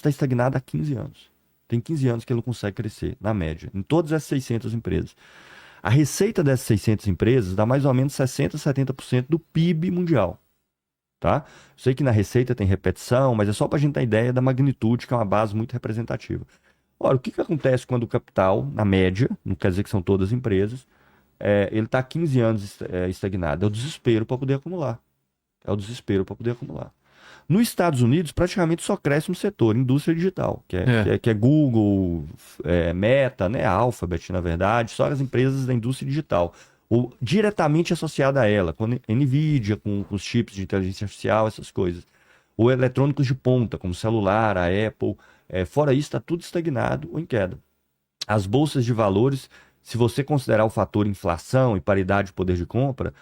está estagnado há 15 anos. Tem 15 anos que ele não consegue crescer, na média, em todas essas 600 empresas. A receita dessas 600 empresas dá mais ou menos 60%, 70% do PIB mundial. Tá? Sei que na receita tem repetição, mas é só para a gente ter ideia da magnitude, que é uma base muito representativa. Ora, o que acontece quando o capital, na média, não quer dizer que são todas as empresas, ele está há 15 anos estagnado? É o desespero para poder acumular. É o desespero para poder acumular. Nos Estados Unidos, praticamente só cresce um setor, indústria digital, que é Google, Meta, né, Alphabet, na verdade, só as empresas da indústria digital, ou diretamente associada a ela, com NVIDIA, com os chips de inteligência artificial, essas coisas. Ou eletrônicos de ponta, como celular, a Apple. Fora isso, está tudo estagnado ou em queda. As bolsas de valores, se você considerar o fator inflação e paridade de poder de compra,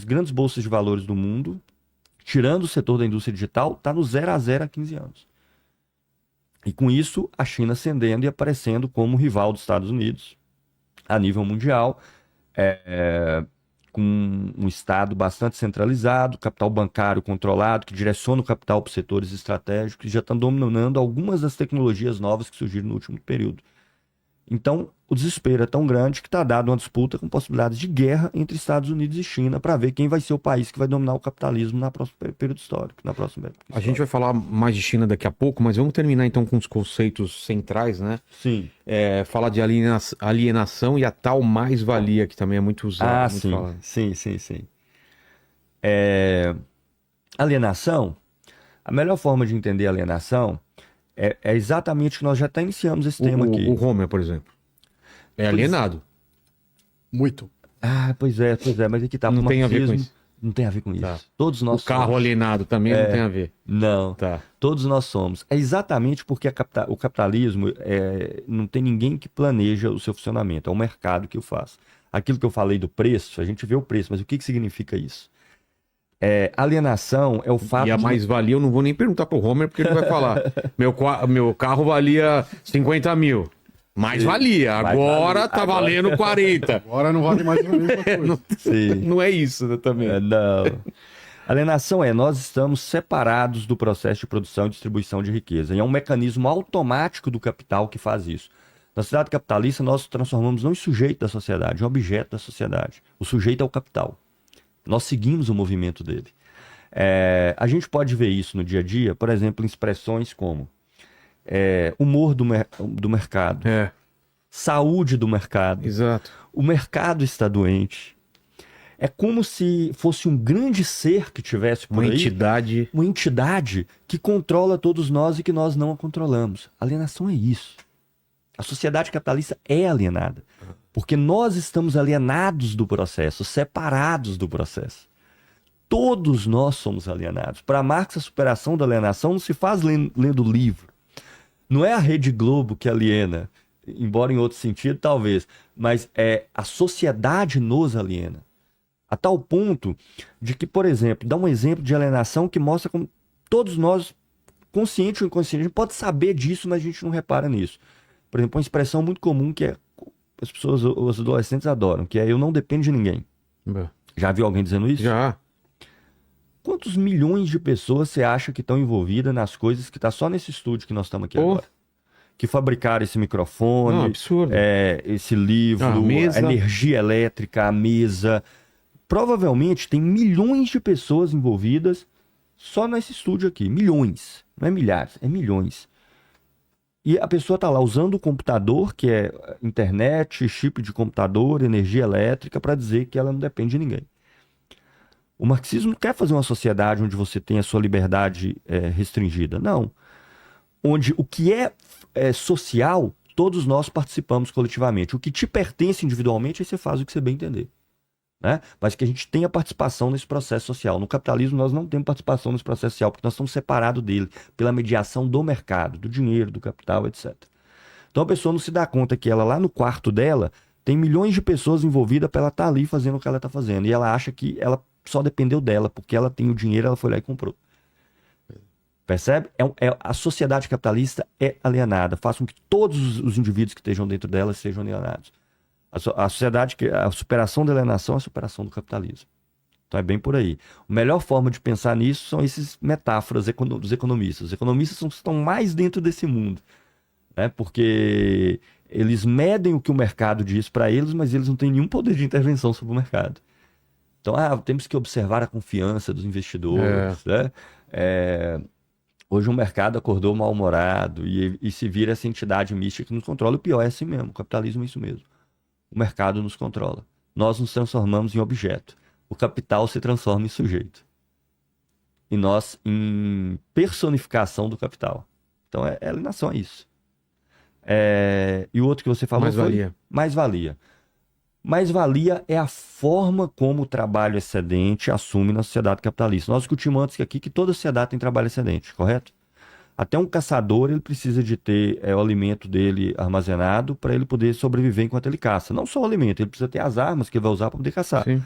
grandes bolsas de valores do mundo, tirando o setor da indústria digital, está no 0 a 0 há 15 anos. E com isso, a China ascendendo e aparecendo como rival dos Estados Unidos a nível mundial, com um Estado bastante centralizado, capital bancário controlado, que direciona o capital para setores estratégicos, e já estão dominando algumas das tecnologias novas que surgiram no último período. Então, o desespero é tão grande que está dado uma disputa com possibilidades de guerra entre Estados Unidos e China para ver quem vai ser o país que vai dominar o capitalismo na próxima período histórico, na próxima época A gente vai falar mais de China daqui a pouco, mas vamos terminar então com os conceitos centrais, né? Sim. Falar de alienação e a tal mais-valia, que também é muito usado. Sim. Falado. Sim. Alienação, a melhor forma de entender alienação é exatamente o que nós já até iniciamos esse tema aqui. O Homer, por exemplo, é alienado. Muito. Pois é, mas aqui tá. Não tem a ver com isso. Não tem a ver com isso. Tá. Todos nós O carro somos. alienado também não tem a ver. Não. Tá. Todos nós somos. É exatamente porque o capitalismo não tem ninguém que planeja o seu funcionamento. É o mercado que o faz. Aquilo que eu falei do preço, a gente vê o preço, mas o que significa isso? Alienação é o fato E a mais-valia, eu não vou nem perguntar pro Homer, porque ele vai falar: meu carro valia 50 mil. Mais valia, agora tá valendo 40. Agora não vale mais a mesma coisa. Sim. Não é isso, né, também. Não. Alienação nós estamos separados do processo de produção e distribuição de riqueza. E é um mecanismo automático do capital que faz isso. Na sociedade capitalista, nós transformamos não em sujeito da sociedade, em objeto da sociedade. O sujeito é o capital. Nós seguimos o movimento dele. A gente pode ver isso no dia a dia, por exemplo, em expressões como humor do mercado, saúde do mercado. Exato. O mercado está doente. É como se fosse um grande ser que tivesse por aí. Uma entidade que controla todos nós e que nós não a controlamos. Alienação é isso. A sociedade capitalista é alienada. Porque nós estamos alienados do processo, separados do processo. Todos nós somos alienados. Para Marx, a superação da alienação não se faz lendo livro. Não é a Rede Globo que aliena, embora em outro sentido, talvez. Mas a sociedade nos aliena. A tal ponto de que, por exemplo, dá um exemplo de alienação que mostra como todos nós, consciente ou inconsciente, a gente pode saber disso, mas a gente não repara nisso. Por exemplo, uma expressão muito comum que as pessoas, os adolescentes adoram, que é eu não dependo de ninguém. Já viu alguém dizendo isso? Já. Quantos milhões de pessoas você acha que estão envolvidas nas coisas que está só nesse estúdio que nós estamos aqui agora? Que fabricaram esse microfone, absurdo. Esse livro, a energia elétrica, a mesa. Provavelmente tem milhões de pessoas envolvidas só nesse estúdio aqui. Milhões. Não é milhares, é milhões. E a pessoa está lá usando o computador, que é internet, chip de computador, energia elétrica, para dizer que ela não depende de ninguém. O marxismo não quer fazer uma sociedade onde você tem a sua liberdade restringida. Não. Onde o que é social, todos nós participamos coletivamente. O que te pertence individualmente, aí você faz o que você bem entender. Né? Mas que a gente tenha participação nesse processo social. No capitalismo nós não temos participação nesse processo social, porque nós estamos separados dele pela mediação do mercado, do dinheiro, do capital, etc. Então a pessoa não se dá conta que ela lá no quarto dela tem milhões de pessoas envolvidas para ela estar ali fazendo o que ela está fazendo. E ela acha que ela só dependeu dela, porque ela tem o dinheiro, ela foi lá e comprou. Percebe? A sociedade capitalista é alienada. Faz com que todos os indivíduos que estejam dentro dela sejam alienados. A sociedade, a superação da alienação é a superação do capitalismo. Então é bem por aí. A melhor forma de pensar nisso são essas metáforas dos economistas. Os economistas estão mais dentro desse mundo, né? Porque eles medem o que o mercado diz para eles, mas eles não têm nenhum poder de intervenção sobre o mercado. Então, temos que observar a confiança dos investidores, né? Hoje o mercado acordou mal-humorado e se vira essa entidade mística que nos controla. O pior é assim mesmo, o capitalismo é isso mesmo. O mercado nos controla. Nós nos transformamos em objeto. O capital se transforma em sujeito. E nós em personificação do capital. Então, é alienação a isso. E o outro que você falou Mais-valia. Mais-valia. Mais-valia é a forma como o trabalho excedente assume na sociedade capitalista. Nós discutimos antes aqui que toda sociedade tem trabalho excedente, correto? Até um caçador, ele precisa de ter o alimento dele armazenado para ele poder sobreviver enquanto ele caça. Não só o alimento, ele precisa ter as armas que ele vai usar para poder caçar. Sim.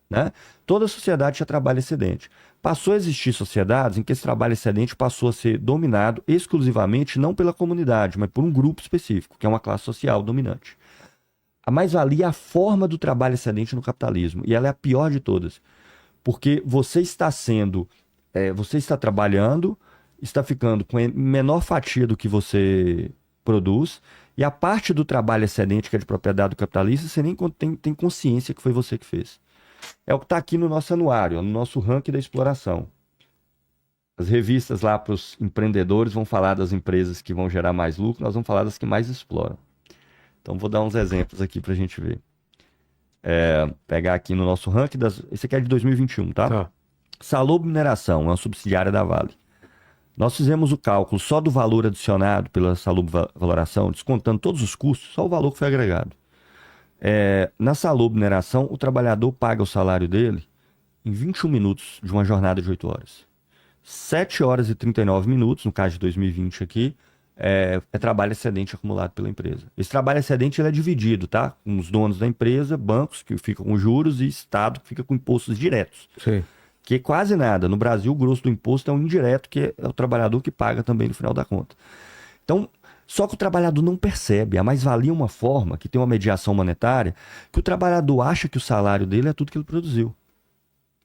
Né? Toda sociedade tinha trabalho excedente. Passou a existir sociedades em que esse trabalho excedente passou a ser dominado exclusivamente não pela comunidade, mas por um grupo específico, que é uma classe social dominante. A mais-valia é a forma do trabalho excedente no capitalismo, e ela é a pior de todas, porque você está trabalhando, está ficando com a menor fatia do que você produz, e a parte do trabalho excedente que é de propriedade do capitalista, você nem tem consciência que foi você que fez. É o que está aqui no nosso anuário, no nosso ranking da exploração. As revistas lá para os empreendedores vão falar das empresas que vão gerar mais lucro, nós vamos falar das que mais exploram. Então vou dar uns exemplos aqui para a gente ver. Pegar aqui no nosso ranking, esse aqui é de 2021, tá? Salobo Mineração, é uma subsidiária da Vale. Nós fizemos o cálculo só do valor adicionado pela Salobo Valoração, descontando todos os custos, só o valor que foi agregado. Na Salobo Mineração, o trabalhador paga o salário dele em 21 minutos de uma jornada de 8 horas. 7 horas e 39 minutos, no caso de 2020 aqui, é trabalho excedente acumulado pela empresa. Esse trabalho excedente ele é dividido, tá? Com os donos da empresa, bancos que ficam com juros e Estado que fica com impostos diretos. Sim. Que é quase nada. No Brasil, o grosso do imposto é um indireto, que é o trabalhador que paga também no final da conta. Então, só que o trabalhador não percebe. A mais-valia é uma forma que tem uma mediação monetária que o trabalhador acha que o salário dele é tudo que ele produziu.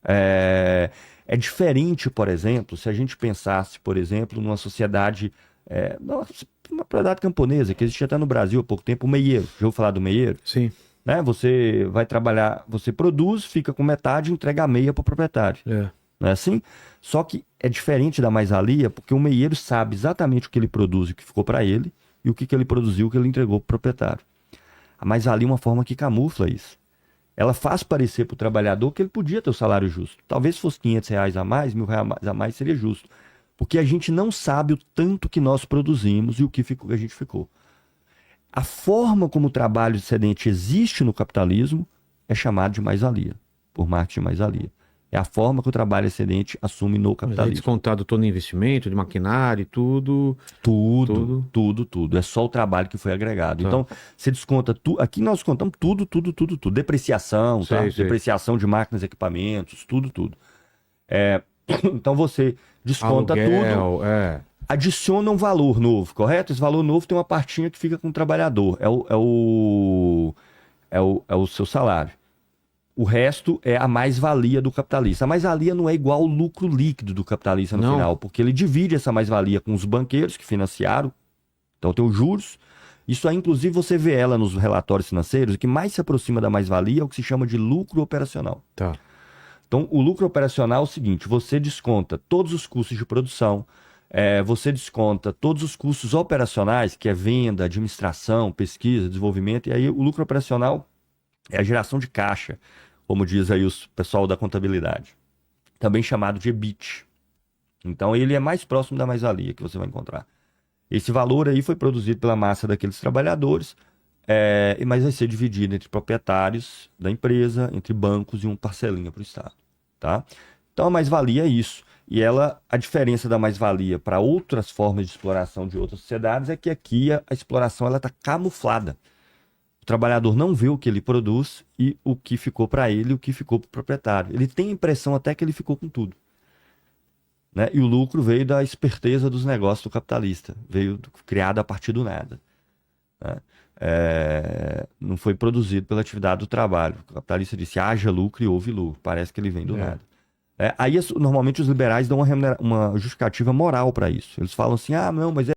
É diferente, por exemplo, se a gente pensasse, por exemplo, numa sociedade, uma propriedade camponesa, que existe até no Brasil há pouco tempo, o meieiro. Já ouviu falar do meieiro? Sim. Né? Você vai trabalhar, você produz, fica com metade e entrega a meia para o proprietário. Não é assim? Só que é diferente da mais-valia, porque o meieiro sabe exatamente o que ele produz e o que ficou para ele, e o que ele produziu, o que ele entregou para o proprietário. A mais-valia é uma forma que camufla isso. Ela faz parecer para o trabalhador que ele podia ter o salário justo. Talvez se fosse R$500 a mais, R$1.000 a mais seria justo. Porque a gente não sabe o tanto que nós produzimos e o que a gente ficou. A forma como o trabalho excedente existe no capitalismo é chamado de mais-valia, por marketing de mais-valia. É a forma que o trabalho excedente assume no Mas aí capitalismo. descontado todo o investimento, de maquinário, tudo. Tudo. É só o trabalho que foi agregado. Tá. Então, você desconta tudo. Aqui nós descontamos tudo. Depreciação, tá? Sei. Depreciação de máquinas, equipamentos, tudo. Então você desconta Aluguel, tudo, adiciona um valor novo, correto? Esse valor novo tem uma partinha que fica com o trabalhador. É o seu salário. O resto é a mais-valia do capitalista. A mais-valia não é igual ao lucro líquido do capitalista no final, porque ele divide essa mais-valia com os banqueiros que financiaram. Então tem os juros. Isso aí, inclusive, você vê ela nos relatórios financeiros. O que mais se aproxima da mais-valia é o que se chama de lucro operacional. Tá. Então, o lucro operacional é o seguinte: você desconta todos os custos de produção, você desconta todos os custos operacionais, que é venda, administração, pesquisa, desenvolvimento, e aí o lucro operacional é a geração de caixa, como diz aí o pessoal da contabilidade, também chamado de EBIT. Então, ele é mais próximo da mais-valia que você vai encontrar. Esse valor aí foi produzido pela massa daqueles trabalhadores, mas vai ser dividido entre proprietários da empresa, entre bancos e um parcelinha para o Estado. Tá? Então, a mais-valia é isso. E a diferença da mais-valia para outras formas de exploração de outras sociedades é que aqui a exploração está camuflada. O trabalhador não vê o que ele produz e o que ficou para ele e o que ficou para o proprietário. Ele tem a impressão até que ele ficou com tudo. Né? E o lucro veio da esperteza dos negócios do capitalista. Veio criado a partir do nada. Né? não foi produzido pela atividade do trabalho. O capitalista disse, haja lucro e houve lucro. Parece que ele vem do nada. Aí, normalmente, os liberais dão uma justificativa moral para isso. Eles falam assim, não, mas